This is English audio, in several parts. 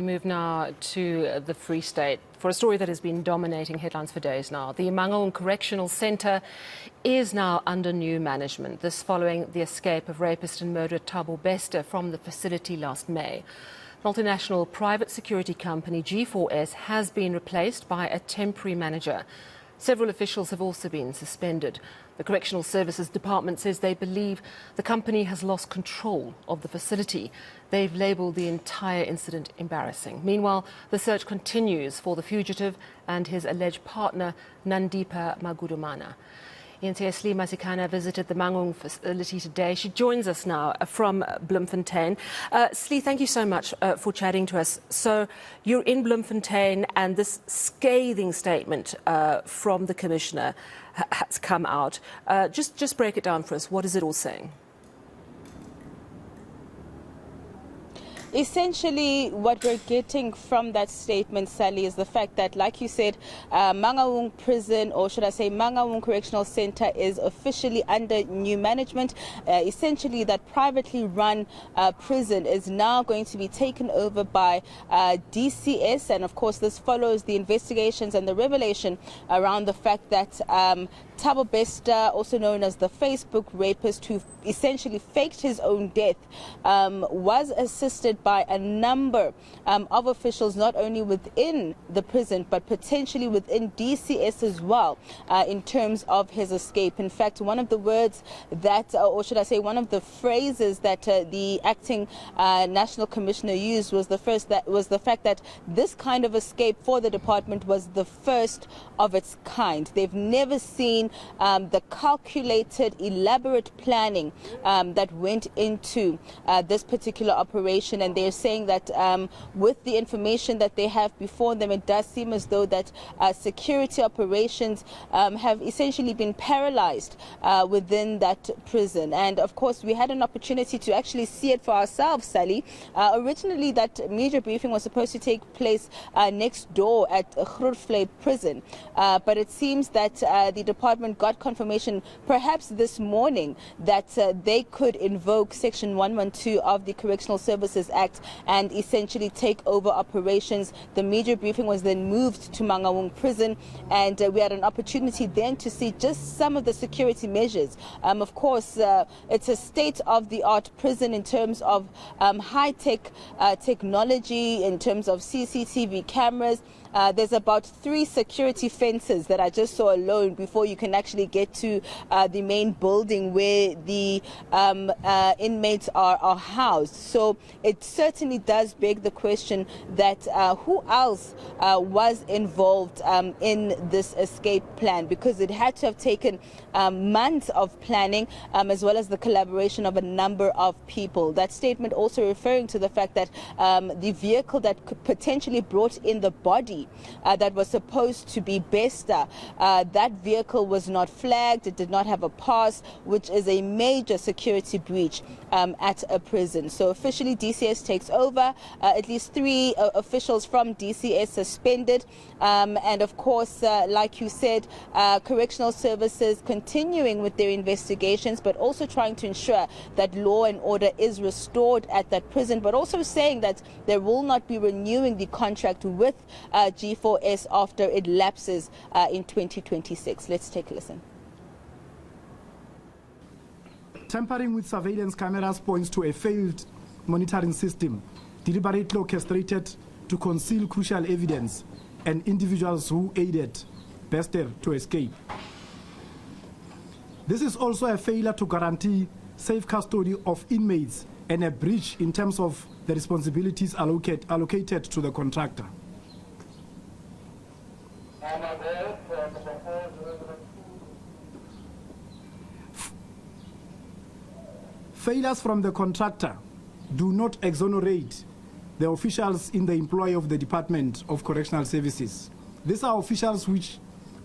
Move now to the Free State for a story that has been dominating headlines for days now. The Mangaung Correctional Centre is now under new management. This following the escape of rapist and murderer Thabo Bester from the facility last May. Multinational private security company G4S has been replaced by a temporary manager. Several officials have also been suspended. The Correctional Services Department says they believe the company has lost control of the facility. They've labelled the entire incident embarrassing. Meanwhile, the search continues for the fugitive and his alleged partner, Nandipa Magudumana. eNCA Sli Masikane visited the Mangaung facility today. She joins us now from Bloemfontein. Sli, thank you so much for chatting to us. So you're in Bloemfontein and this scathing statement from the Commissioner has come out. Just break it down for us. What is it all saying? Essentially, what we're getting from that statement, Sally, is the fact that, like you said, Mangaung Prison, or should I say Mangaung Correctional Centre, is officially under new management. Essentially, that privately run prison is now going to be taken over by DCS, and of course this follows the investigations and the revelation around the fact that Thabo Bester, also known as the Facebook rapist who essentially faked his own death, was assisted by a number of officials, not only within the prison but potentially within DCS as well, in terms of his escape. In fact, one of the words that, or should I say one of the phrases that the acting National Commissioner used was the fact that this kind of escape for the department was the first of its kind. They've never seen the calculated, elaborate planning that went into this particular operation, and they're saying that with the information that they have before them, it does seem as though that security operations have essentially been paralyzed within that prison. And of course, we had an opportunity to actually see it for ourselves, Sally. Originally, that media briefing was supposed to take place next door at Grootvlei prison, but it seems that the department got confirmation perhaps this morning that they could invoke Section 112 of the Correctional Services Act and essentially take over operations. The media briefing was then moved to Mangaung prison, and we had an opportunity then to see just some of the security measures. Of course, it's a state-of-the-art prison in terms of high-tech technology, in terms of CCTV cameras. There's about 3 security fences that I just saw alone before you can actually get to the main building where the inmates are housed. So it certainly does beg the question that who else was involved in this escape plan, because it had to have taken months of planning as well as the collaboration of a number of people. That statement also referring to the fact that the vehicle that could potentially brought in the body that was supposed to be Bester, that vehicle was not flagged. It did not have a pass, which is a major security breach at a prison. So officially DCS takes over. At least 3 officials from DCS suspended, and of course, like you said, correctional services continuing with their investigations, but also trying to ensure that law and order is restored at that prison, but also saying that they will not be renewing the contract with G4S after it lapses in 2026. Let's take a listen. Tampering with surveillance cameras points to a failed monitoring system, deliberately orchestrated to conceal crucial evidence and individuals who aided Bester to escape. This is also a failure to guarantee safe custody of inmates and a breach in terms of the responsibilities allocated to the contractor. Failures from the contractor do not exonerate the officials in the employ of the Department of Correctional Services. These are officials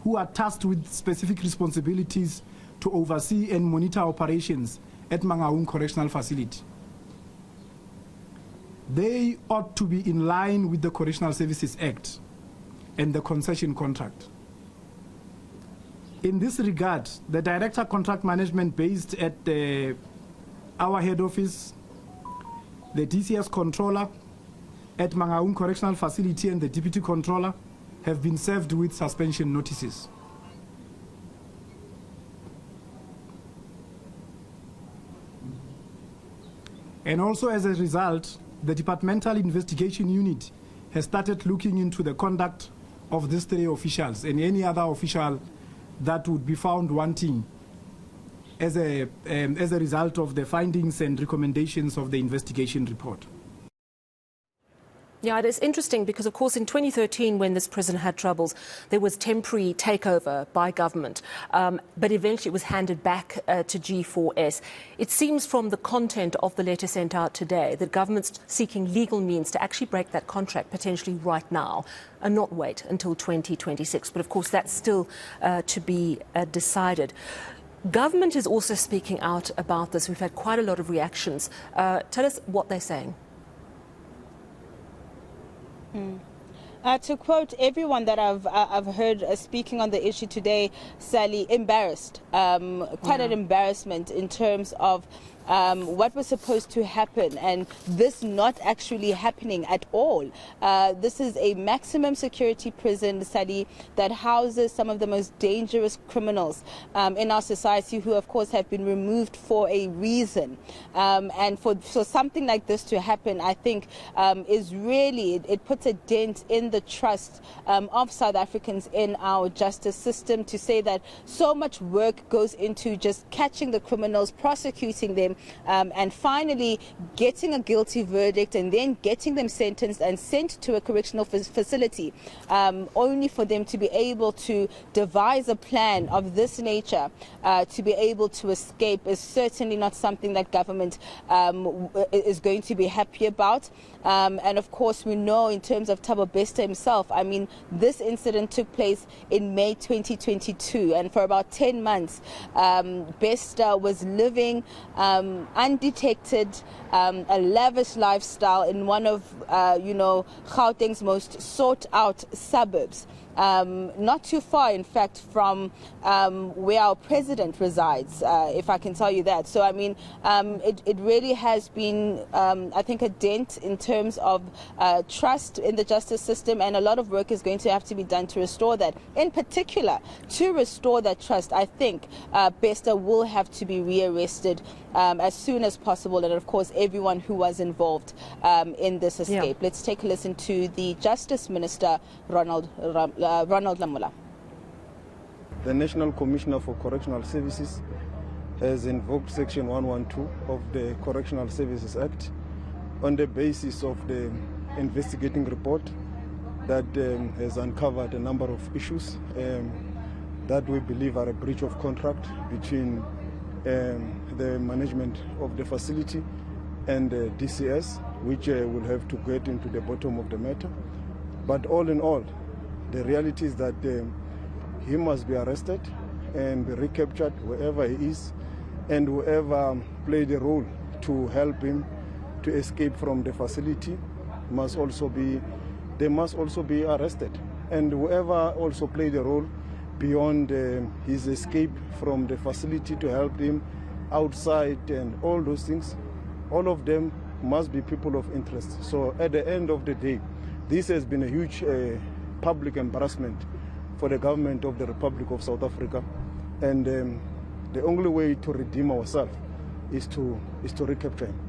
who are tasked with specific responsibilities to oversee and monitor operations at Mangaung Correctional Facility. They ought to be in line with the Correctional Services Act and the concession contract. In this regard, the Director Contract Management based at our head office, the DCS controller, at Mangaung Correctional Facility and the Deputy Controller have been served with suspension notices. And also as a result, the Departmental Investigation Unit has started looking into the conduct of these three officials and any other official that would be found wanting as a result of the findings and recommendations of the investigation report. Yeah, it is interesting because, of course, in 2013, when this prison had troubles, there was temporary takeover by government, but eventually it was handed back to G4S. It seems from the content of the letter sent out today that government's seeking legal means to actually break that contract potentially right now and not wait until 2026. But, of course, that's still to be decided. Government is also speaking out about this. We've had quite a lot of reactions. Tell us what they're saying. To quote everyone that I've heard speaking on the issue today, Sally, embarrassed, quite an embarrassment in terms of what was supposed to happen and this not actually happening at all. This is a maximum security prison, Sally, that houses some of the most dangerous criminals in our society who, of course, have been removed for a reason. And for something like this to happen, I think, is really, it puts a dent in the trust of South Africans in our justice system, to say that so much work goes into just catching the criminals, prosecuting them, and finally getting a guilty verdict and then getting them sentenced and sent to a correctional facility, only for them to be able to devise a plan of this nature to be able to escape, is certainly not something that government is going to be happy about. And of course, we know in terms of Thabo Bester himself, I mean, this incident took place in May 2022, and for about 10 months, Bester was living undetected, a lavish lifestyle in one of, Gauteng's most sought-out suburbs. Not too far, in fact, from where our president resides, if I can tell you that. So, I mean, it really has been, I think, a dent in terms of trust in the justice system, and a lot of work is going to have to be done to restore that. In particular, to restore that trust, I think Bester will have to be rearrested as soon as possible, and of course everyone who was involved in this escape. Let's take a listen to the Justice Minister, Ronald Lamola. The National Commissioner for Correctional Services has invoked Section 112 of the Correctional Services Act on the basis of the investigating report that has uncovered a number of issues that we believe are a breach of contract between the management of the facility and DCS, which will have to get into the bottom of the matter. But all in all, the reality is that he must be arrested and be recaptured wherever he is, and whoever played a role to help him to escape from the facility must also be arrested. And whoever also played a role beyond his escape from the facility to help him outside and all those things, all of them must be people of interest. So at the end of the day, this has been a huge public embarrassment for the government of the Republic of South Africa, and the only way to redeem ourselves is to recapture him.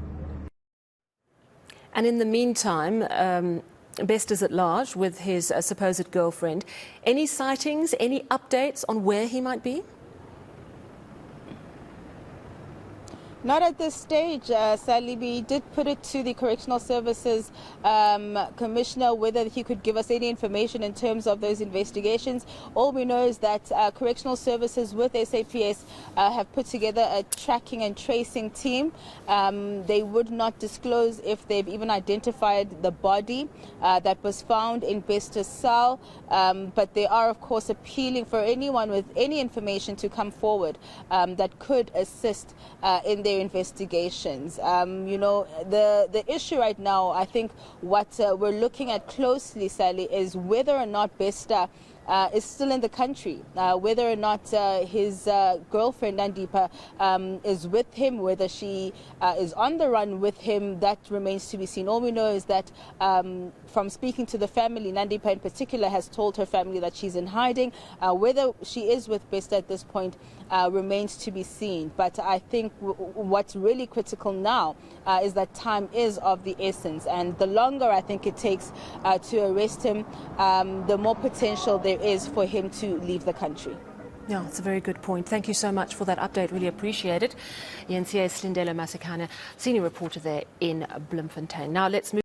And in the meantime, Bester's at large with his supposed girlfriend. Any sightings, any updates on where he might be? Not at this stage, Sally. We did put it to the Correctional Services Commissioner whether he could give us any information in terms of those investigations. All we know is that Correctional Services with SAPS have put together a tracking and tracing team. They would not disclose if they've even identified the body that was found in Bester's cell, but they are, of course, appealing for anyone with any information to come forward that could assist in their investigations. The issue right now, I think what we're looking at closely, Sally, is whether or not Bester is still in the country. Whether or not his girlfriend, Nandipa, is with him, whether she is on the run with him, that remains to be seen. All we know is that from speaking to the family, Nandipa in particular has told her family that she's in hiding. Whether she is with Bester at this point remains to be seen. But I think what's really critical now is that time is of the essence. And the longer I think it takes to arrest him, the more potential there is for him to leave the country. Yeah, it's a very good point. Thank you so much for that update. Really appreciate it. eNCA Sli Masikane, senior reporter there in Bloemfontein. Now let's move